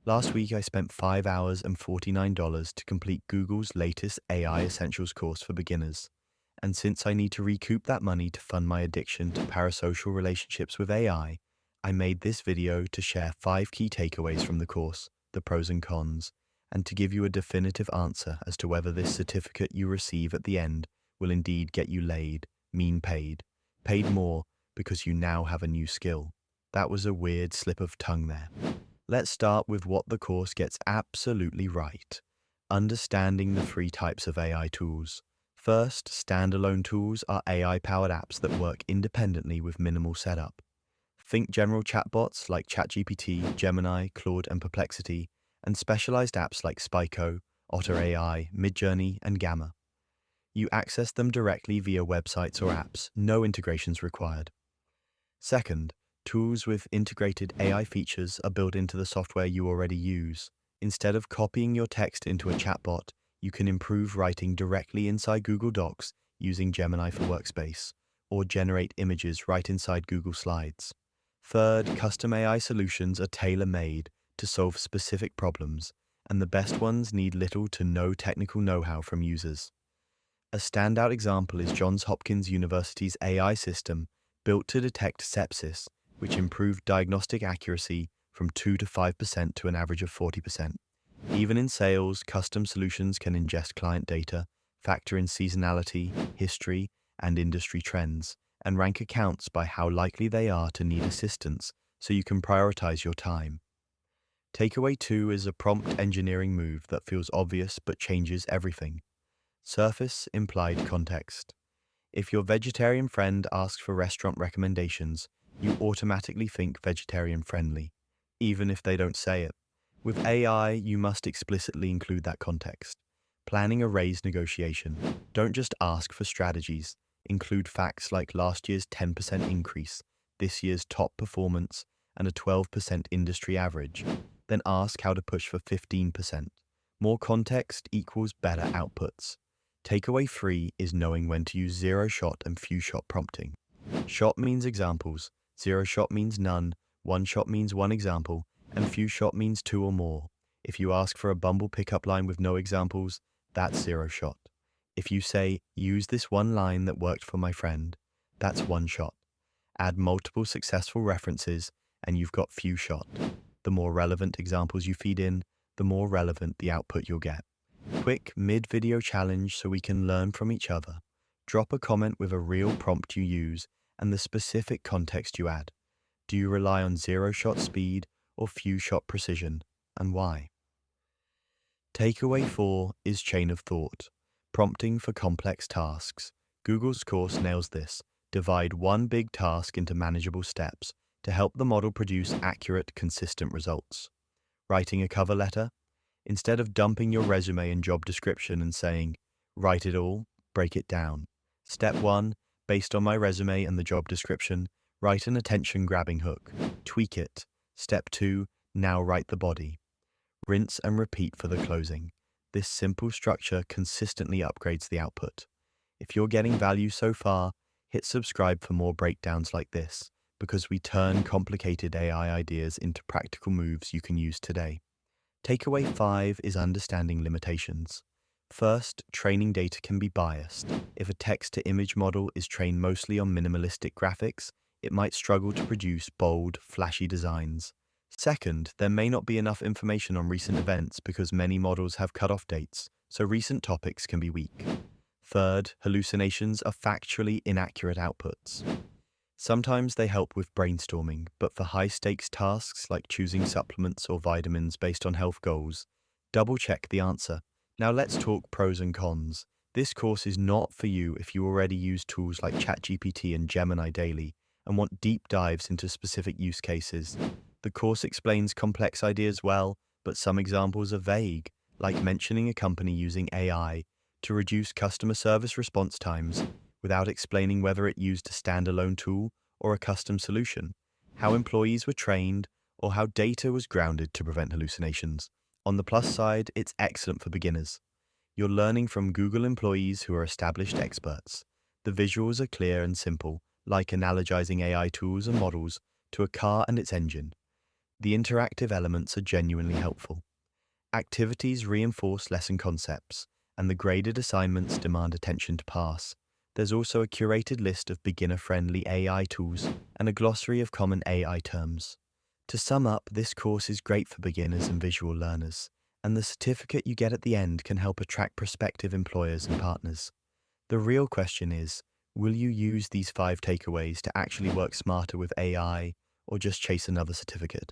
Last week, I spent 5 hours and $49 to complete Google's latest AI Essentials course for beginners. And since I need to recoup that money to fund my addiction to parasocial relationships with I made this video to share 5 key takeaways from the course, the pros and cons, and to give you a definitive answer as to whether this certificate you receive at the end will indeed get you laid, paid more because you now have a new skill. That was a weird slip of tongue there. Let's start with what the course gets absolutely right. Understanding the 3 types of AI tools. First, standalone tools are AI-powered apps that work independently with minimal setup. Think general chatbots like ChatGPT, Gemini, Claude, and Perplexity, and specialized apps like Spyco, Otter AI, Midjourney, and Gamma. You access them directly via websites or apps, no integrations required. Second, tools with integrated AI features are built into the software you already use. Instead of copying your text into a chatbot, you can improve writing directly inside Google Docs using Gemini for Workspace, or generate images right inside Google Slides. Third, custom AI solutions are tailor-made to solve specific problems, and the best ones need little to no technical know-how from users. A standout example is Johns Hopkins University's AI system built to detect sepsis, which improved diagnostic accuracy from 2 to 5% to an average of 40%. Even in sales, custom solutions can ingest client data, factor in seasonality, history, and industry trends, and rank accounts by how likely they are to need assistance so you can prioritize your time. Takeaway 2 is a prompt engineering move that feels obvious but changes everything. Surface implied context. If your vegetarian friend asks for restaurant recommendations, you automatically think vegetarian friendly, even if they don't say it. With AI, you must explicitly include that context. Planning a raise negotiation. Don't just ask for strategies. Include facts like last year's 10% increase, this year's top performance, and a 12% industry average. Then ask how to push for 15%. More context equals better outputs. Takeaway 3 is knowing when to use zero-shot and few-shot prompting. Shot means examples, zero-shot means none, one-shot means one example, and few-shot means 2 or more. If you ask for a Bumble pickup line with no examples, that's zero-shot. If you say, use this one line that worked for my friend, that's one shot. Add multiple successful references, and you've got few-shot. The more relevant examples you feed in, the more relevant the output you'll get. Quick mid-video challenge so we can learn from each other. Drop a comment with a real prompt you use and the specific context you add. Do you rely on zero-shot speed or few-shot precision, and why? Takeaway 4 is chain of thought. Prompting for complex tasks. Google's course nails this. Divide one big task into manageable steps to help the model produce accurate, consistent results. Writing a cover letter. Instead of dumping your resume and job description and saying, write it all, break it down. Step 1, based on my resume and the job description, write an attention-grabbing hook. Tweak it. Step 2, now write the body. Rinse and repeat for the closing. This simple structure consistently upgrades the output. If you're getting value so far, hit subscribe for more breakdowns like this, because we turn complicated AI ideas into practical moves you can use today. Takeaway 5 is understanding limitations. First, training data can be biased. If a text-to-image model is trained mostly on minimalistic graphics, it might struggle to produce bold, flashy designs. Second, there may not be enough information on recent events because many models have cutoff dates, so recent topics can be weak. Third, hallucinations are factually inaccurate outputs. Sometimes they help with brainstorming, but for high-stakes tasks like choosing supplements or vitamins based on health goals, double-check the answer. Now let's talk pros and cons. This course is not for you if you already use tools like ChatGPT and Gemini daily and want deep dives into specific use cases. The course explains complex ideas well, but some examples are vague, like mentioning a company using AI to reduce customer service response times without explaining whether it used a standalone tool or a custom solution, how employees were trained, or how data was grounded to prevent hallucinations. On the plus side, it's excellent for beginners. You're learning from Google employees who are established experts. The visuals are clear and simple, like analogizing AI tools and models to a car and its engine. The interactive elements are genuinely helpful. Activities reinforce lesson concepts, and the graded assignments demand attention to pass. There's also a curated list of beginner-friendly AI tools and a glossary of common AI terms. To sum up, this course is great for beginners and visual learners, and the certificate you get at the end can help attract prospective employers and partners. The real question is, will you use these 5 takeaways to actually work smarter with AI or just chase another certificate?